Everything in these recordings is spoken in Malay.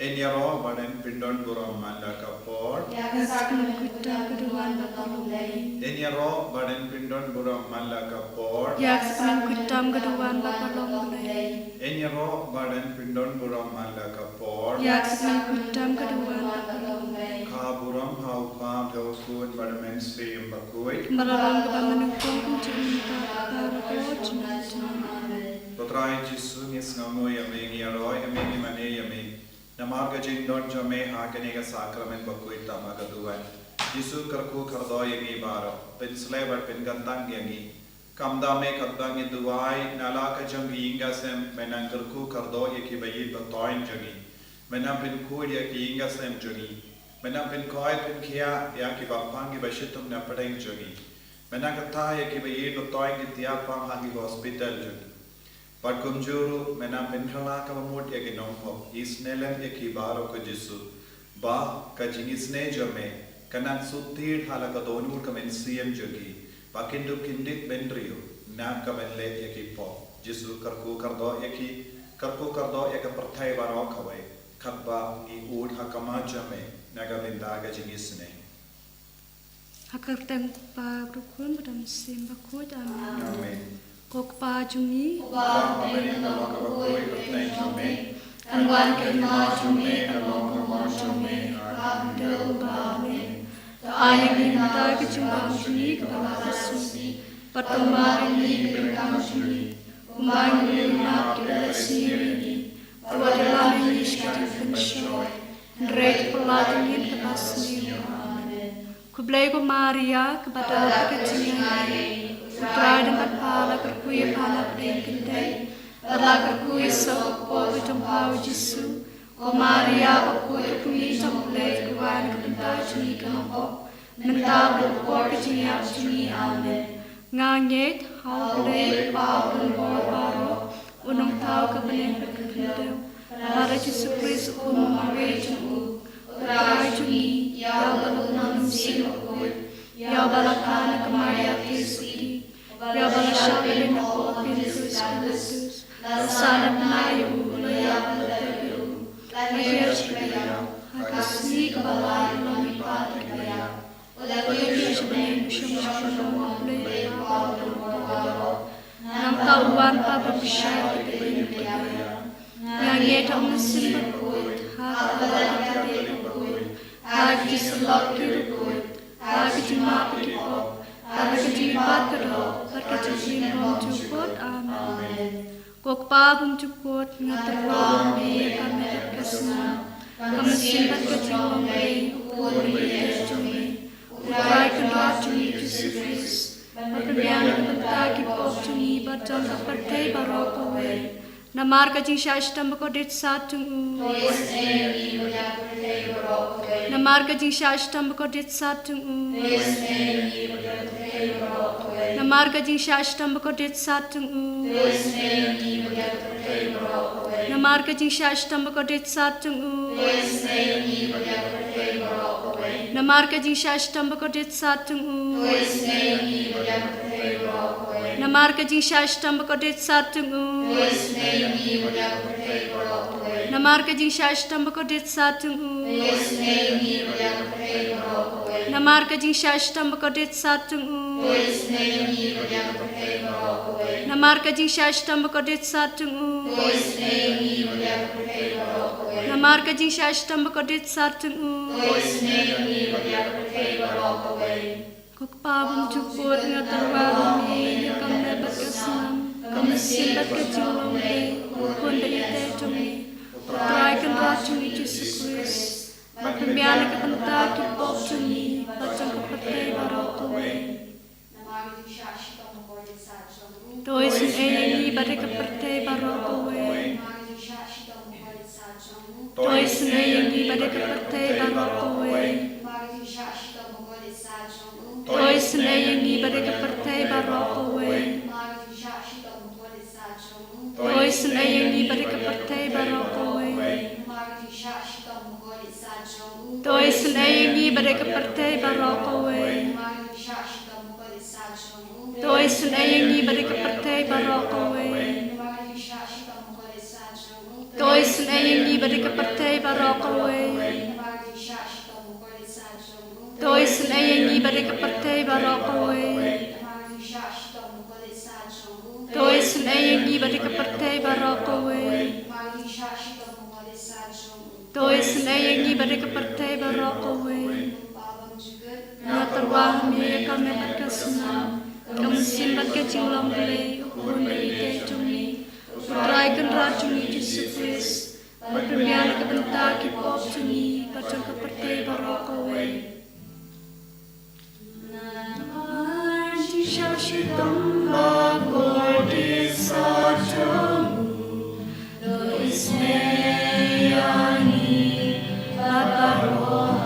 Enyaro badan pindon buram manda kapor. Yakasakna kutta keduan bapalulai. Enyaro badan pindon buram manda kapor. Yakasakna kuttam keduan bapalulai. Enyaro badan pindon buram manda kapor. Yakasakna kuttam keduan bapalulai. Ka buram hau pam hau kun badamen stream bakui. Balalang kebamanukong kuncinta barakot. Potrai Jisu nis ngamu yame enyaro yame mane yame. Namarga jindon jame hakanega sakramen bakui tamaga duan. Jisu karku kardo yangi baro. Penslevar pengantang yangi. Kamdame kaddangi duai nalaka jangi inga sem menang karku kardo yaki bayi batoin jangi. Menang penkud yaki inga sem jangi. Menang penkoi penkia yaki bapangi bashitum na padeng jangi. Menang kata yaki bayi batoin gitiak pang hangi hospital jangi. Pat kumjuru menang penkhala kamamut yaki nongpok. Isnelen yaki baro ko Jisu. Ba ka jingisynei-blei kanang sutir halaka donur kamen siem jangi. Pakindu kindik bendrio nam kabenle yaki po Jisu karku kardo yaki perthai baro kawai khatba ni ud hakama jame naga lindaga jingisynei Hakartang pa rukun badam sim bakut amin. Amen. Kok pa jungi. Ba pameni nalaka bakoi perthai jame Anwan kema jungi nalaka ma jame adel bale. Ayang minta kecumbang jungi kepala suci. Pertama ini berkam jungi. Umbang lima sendiri. Adalah ini sekali pensyoi. Rek pelatangin kepasni. Kublai ko Maria kepada kekecilan. Putra dengan pala kerkui pala pedang kendai. Berlah kerkui sopo kecumpau Jisu. O Maria aku tukuni sampai kuan kebentar jungi kelompok. Mentah berpor keciap jungi amen. Nganyet hal boleh pabun baro. Unung tahu kebening berkendau. Pada Yesus Kristus mengagai jungu. Urai jungi. Ya balak manusia kuat. Ya balak anak kemaya Kristi. Ya balak syabelin aku Kristus Kristus. Sana nayu layak leteru. Lahir sekalian. Kasih kebalai melipat kaya. Lahir sebenarnya syamsyam boleh pabun. Nang tahuan papa besar kebening kaya. Nganyet ang nasimbat kuat. Hati kuat. Hati selok kirukut. Hati jimat kipok. Hati jimat kedok. Hati jimat cukut. Amen. Kok pabung cukut. Ngaterwang di kami kesana. Kami simpat kecimbang bayi. Ukun beri cumi. Urai kedua cumi Yesus. Perbiang kebentar kipok cumi. Bacang kepertai barokawe. Namar kajing syashtam bakodit satung. Namar kajing syashtam bakodit satung. Namar kajing syashtam bakodit satung. Namar kajing syashtam bakodit satung. Namar kajing syashtam bakodit satung. Namar kajing syashtam bakodit satung. Namar kajing syashtam bakodit satung. Namar kajing syashtam bakodit satung. Namar kajing syashtam bakodit satung. Namar kajing syashtam bakodit satung. Kok pabung cukut ngaterwang ni kang dapat kesenam. Kami simpat kejulang day. Ukun dari tejumi. Utrai kenra cumi Yesus Kristus. Pembiana kebentar kipok cumi. Bacang kepetai barokawe. Toisin eyangi badai kepetai barokawe. Toisin eyangi badai kepetai barokawe. Toisin eyangi badai kepetai barokawe. Toisin eyangi badai kepetai barokawe. Toisin eyangi badai kepetai barokawe. Toisin eyangi badai kepetai barokawe. Toisin sun ayang ni bari kapartay barok away. Toi sun ayang ni bari kapartay barok away. Toi sun ayang ni bari kapartay barok away. Toi sun ayang ni bari kapartay barok away. Na terwah mi kami berkesenang, kami simbat ke Jingisynei-blei, ukun dari ke cumi, utraikan racuni Yesus Kristus, berpergian ke bentak ki pop cumi, bacang ke pertai barok away. Nama Yesus tamba kodi sajamu, dois meyani, Bapa roha.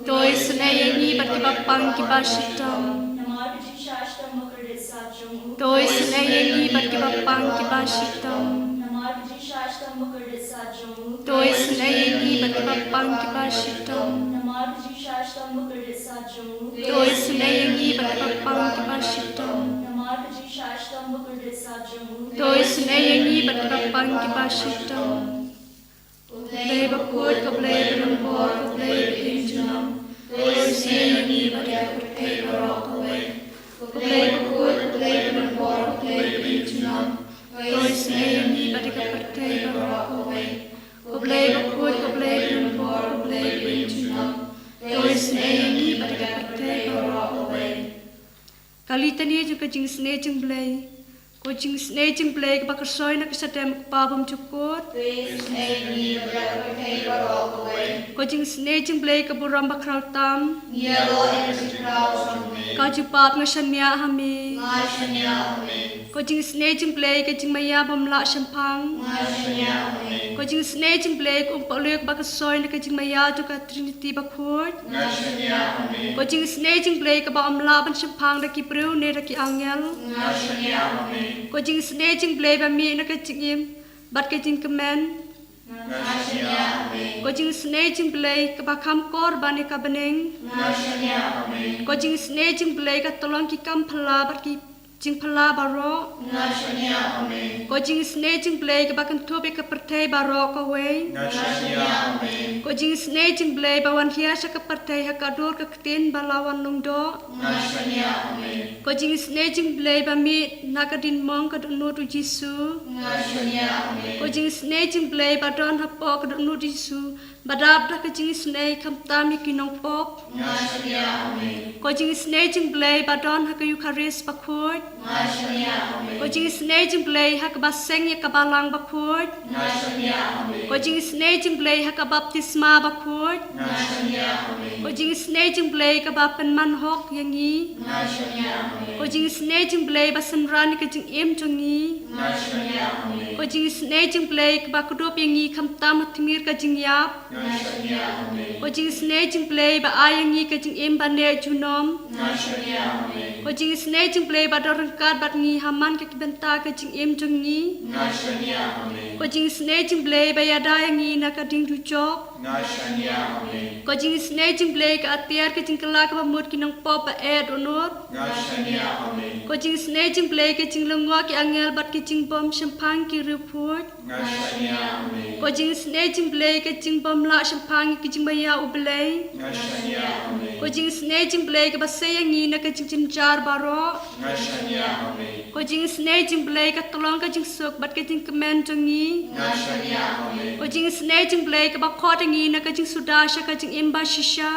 Toi senayangi berkebapang kibashitam. Toi senayangi berkebapang kibashitam. Toi senayangi berkebapang kibashitam. Toi senayangi berkebapang kibashitam. Toi senayangi berkebapang kibashitam. Play bakut ko play berlembor ko play berinjunam. Toi senayangi berkebapang kibashitam. Ko play bakut ko play berlembor ko play berinjunam. Toi senayangi berkebapang kibashitam. Ko play bakut ko play berlembor ko play berinjunam. Toi senayangi berkebapang kibashitam. Kali tani juga Jingisynei-blei. Ko Jingisynei-blei ke bakasoi nak kesadam kepabam cukut. Ko Jingisynei-blei ke buram bakrau tam. Kau jupap ngasanya hami. Ko Jingisynei-blei ke jingmaya bamla syampang. Ko Jingisynei-blei ke umpolek bakasoi nak jingmaya juga Trinity bakut. Ko Jingisynei-blei ke bamla ban syampang dak kibreu ne dak angel. Ko Jingisynei-blei bami nak jingim bat ke jingkemen. Ko Jingisynei-blei ke bakam korban ka beneng. Ko Jingisynei-blei ke tolong ki kam phala bat ki jing phala baro. Ko Jingisynei-blei ke bakan tobe ke pertai baro ko we. Ko Jingisynei-blei bawan hiasa ke pertai hakadur ke ketin balawan nungdo. Ko Jingisynei-blei bami nakadin mong ke dunu tu Jisu. Ko Jingisynei-blei badon hapo ke dunu Jisu. Badab dah ke Jingisynei kam tami kinong pop. Ko Jingisynei-blei badon hak Eucharis bakut. Ko Jingisynei-blei hak baseng ya kabalang bakut. Ko Jingisynei-blei hak baptisma bakut. Ko Jingisynei-blei ke bapen manhok yangi. Ko Jingisynei-blei basemran ke jing im jongi. Ko Jingisynei-blei ke bakudup yangi kam tam timir ke jing yap. Ko Jingisynei-blei ba ayangi ke jing im bane junom. Ko Jingisynei-blei ba dorengkat bat ngi haman ke benta ke jing im jongi. Ko Jingisynei-blei ba yada yangi na ka ding dujok. Ko Jingisynei-blei ke atiar ke jing kelak ba mut kinong pop ba ed onur. Ko Jingisynei-blei ke jing lengwa ke angel bat ke jing bom syampang ki ruput. Ko Jingisynei-blei ke jing bom la syampang ke jing baya ublei. Ko Jingisynei-blei ke basayangi na ke jing jinjar baro. Ko Jingisynei-blei ke tolong ke jing suk bat ke jing kemen jongi. Ko Jingisynei-blei ke bakot yangi na ke jing sudasha ke jing imba shisha.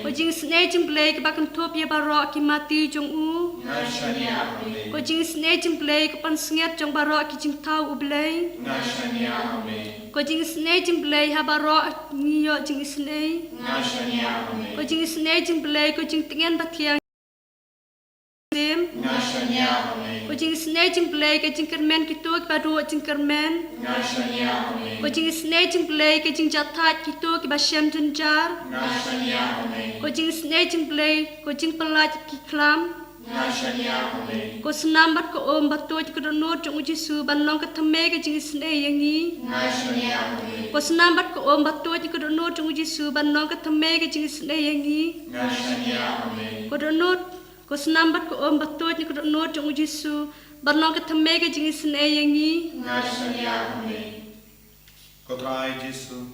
Ko Jingisynei-blei ke bakan top ya baro ki mati jong u. Ko Jingisynei-blei ke pansnget jong baro ki jing tau ublei. Ko Jingisynei-blei ha baro ngiyo Jingisynei. Ko Jingisynei-blei ko jing tingen batiang. Ko Jingisynei-blei ke jing kermen ki tu ki badu jing kermen. Ko Jingisynei-blei ke jing jatat ki tu ki basyam jenjar. Ko Jingisynei-blei ko jing pelat ki klam. Ko senambat ko om batu ke donor jong Jisu banong ke thame ke Jingisynei yangi. Ko senambat ko om batu ke donor jong Jisu banong ke thame ke Jingisynei yangi. Ko donor ko senambat ko om batu ke donor jong Jisu banong ke thame ke Jingisynei yangi. Ko trai Jisu.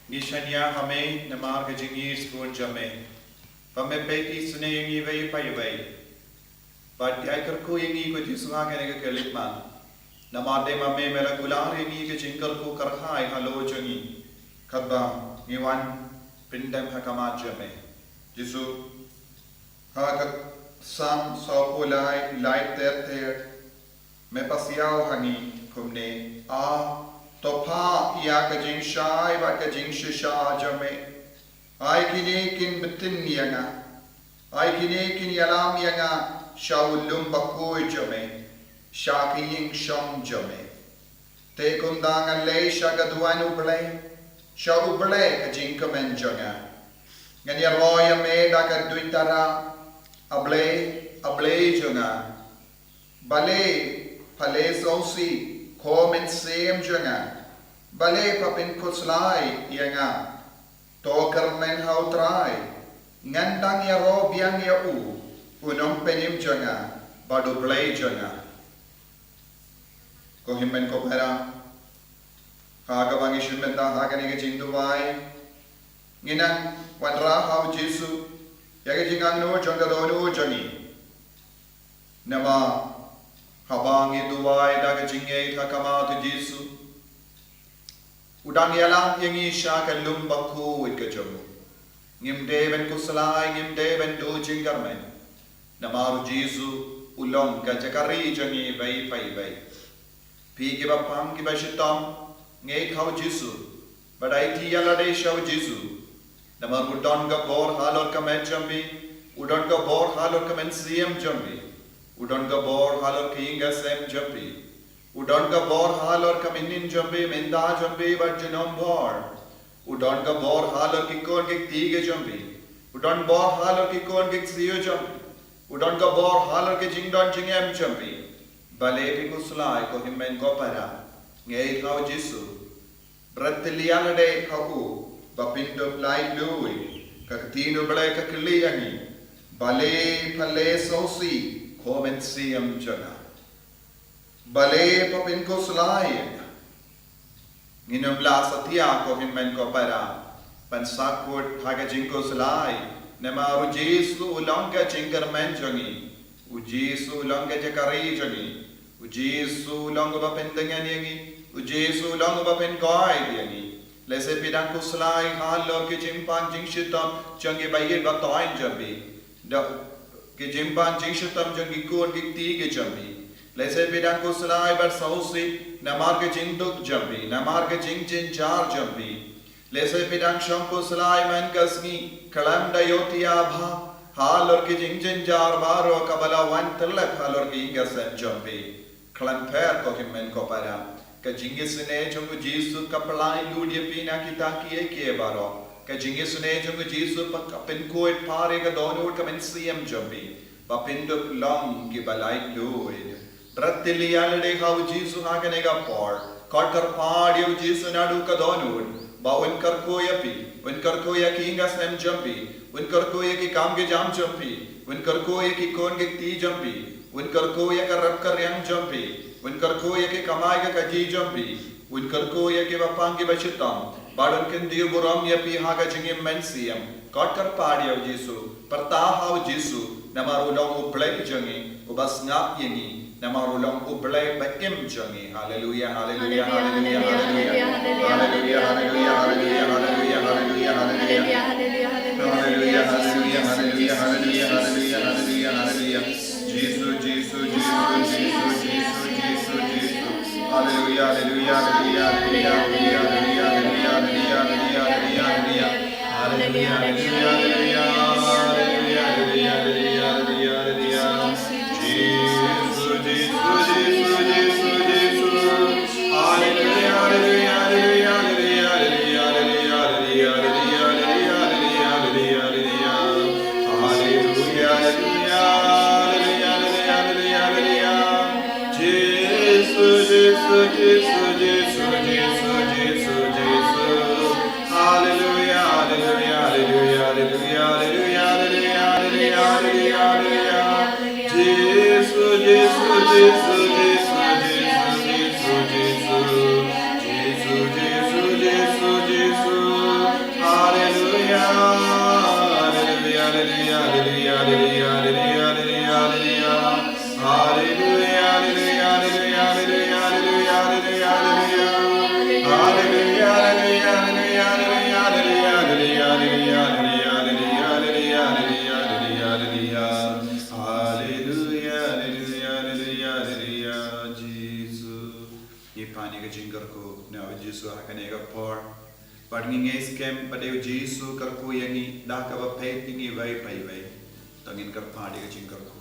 Gishanya hame namar ke jingis pun jame. Pame peti sune yangi vai pai vai. But I ko yangi ko Jisu ha ke kelitman. Namade mame mera gular yangi ke jinkal ko karhai halo jangi. Kadba niwan pindam hakamat jame. Jisu ha ka sam so ko lai ter me pasiao hani kumne a topa ya ka jing shai ba ka jing shisha jame. Ai kini kin betin yanga. Ai kini kin yalam yanga shaulum bakoi jame. Shaki ying shom jame. te kundang alay siya gaduan ublay. Siya ublay ka jingkamen jonga. Nganya roya me da ka duitara ablay jonga. Balay pale sausi komen sem jonga. Balay papin kuslay yanga. Tokar men hautray. Ngandang ya ro biang ya unong penim jonga. Badu blay jonga. Ko himmen ko pera hagawang ishimenta hagani ke jinduwai nginang wanra hau Jesu yage jingang no jonga donu jongi nama habangi duwai daga jinge takama tu Jesu udang yalang yangi sha kalum bakku ke jomu ngimde ben kuslai ngimde ben do jingarmen namaru Jesu ulong ka jakari jongi bai Pigi bapam ki bashitam ngei khau Jesu badai ti yala dei shau Jesu namar udon ga bor halor kamen jambi udon ga bor halor kamen siem jambi udon ga bor halor kinga sem jambi udon ga bor halor kamenin jambi menda jambi barjinom bor udon ga bor halor ki kon ke tige jambi udon bor halor ki kon ke sio jambi udon ga bor halor ke jingdon jingem jambi Bale kuslai ko himmen ko para ngei khau Jesu bratliana de khau bapindo plai lui ka tino blai ka kliani bale phale sosi komen siam jana bale papin kuslai nginom la satia ko himmen ko para pansakut haga jingko slai nemaru Jesu ulangka jingkar men jangi u Jesu ulangka jakari jangi u Jesu ulangka bapendangan yangi u Jesu ulangka bapen guide yangi lese pidang kuslai halor ke jimpan jingshitam jangi bayir batoin jambi ke jimpan jingshitam jangi kon ke tige jambi lese pidang kuslai bar sausi namar ke jingduk jambi namar ke jingjin jar jambi lese pidang shampu kuslai man kasni kalam dayotia bha halor ke jingjin jar baro kabala wan telak halor ke ingasem jambi kalam per ko himmen ko para ka Jingisynei jungu Jesu kapalai ludia pina kita kie kie baro ka Jingisynei jungu Jesu pin koit pare ka donor ka men siem jambi bapinduk long ki balai luid rattili alde hau Jesu hagane ga por kotkar padio Jesu nadu ka donor ba unkar koya ki inga sem jambi unkar koya ki kam ke jam jambi unkar koya ki kon ke ti jambi unkar koya ka rab kar yang jambi unkar koya ke kamai ka kaji jambi unkar koya ke bapang ke bashitam badun ken diu buram ya pi haga jingim mensiam kotkar padio Jesu perta hau Jesu namaru long ublek jangi ubas ngap yengi namaru long ublek bakim jangi haleluya haleluya haleluya haleluya haleluya haleluya haleluya haleluya haleluya haleluya haleluya haleluya haleluya haleluya haleluya haleluya haleluya Jesu Jesu Jesu Jesu Jesu Jesu Jesu haleluya haleluya haleluya haleluya haleluya haleluya haleluya haleluya haleluya haleluya Jesu karku yangi dah kawa pay tingi vai pai vai tangin kar phadi ka jingkarku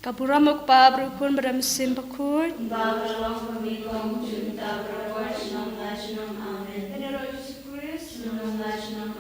Kapuramok pa berukun beramsim bakut. Bakalong pamilong junta berwars ng lasinong amen. Penero Jesus Christ. Ng lasinong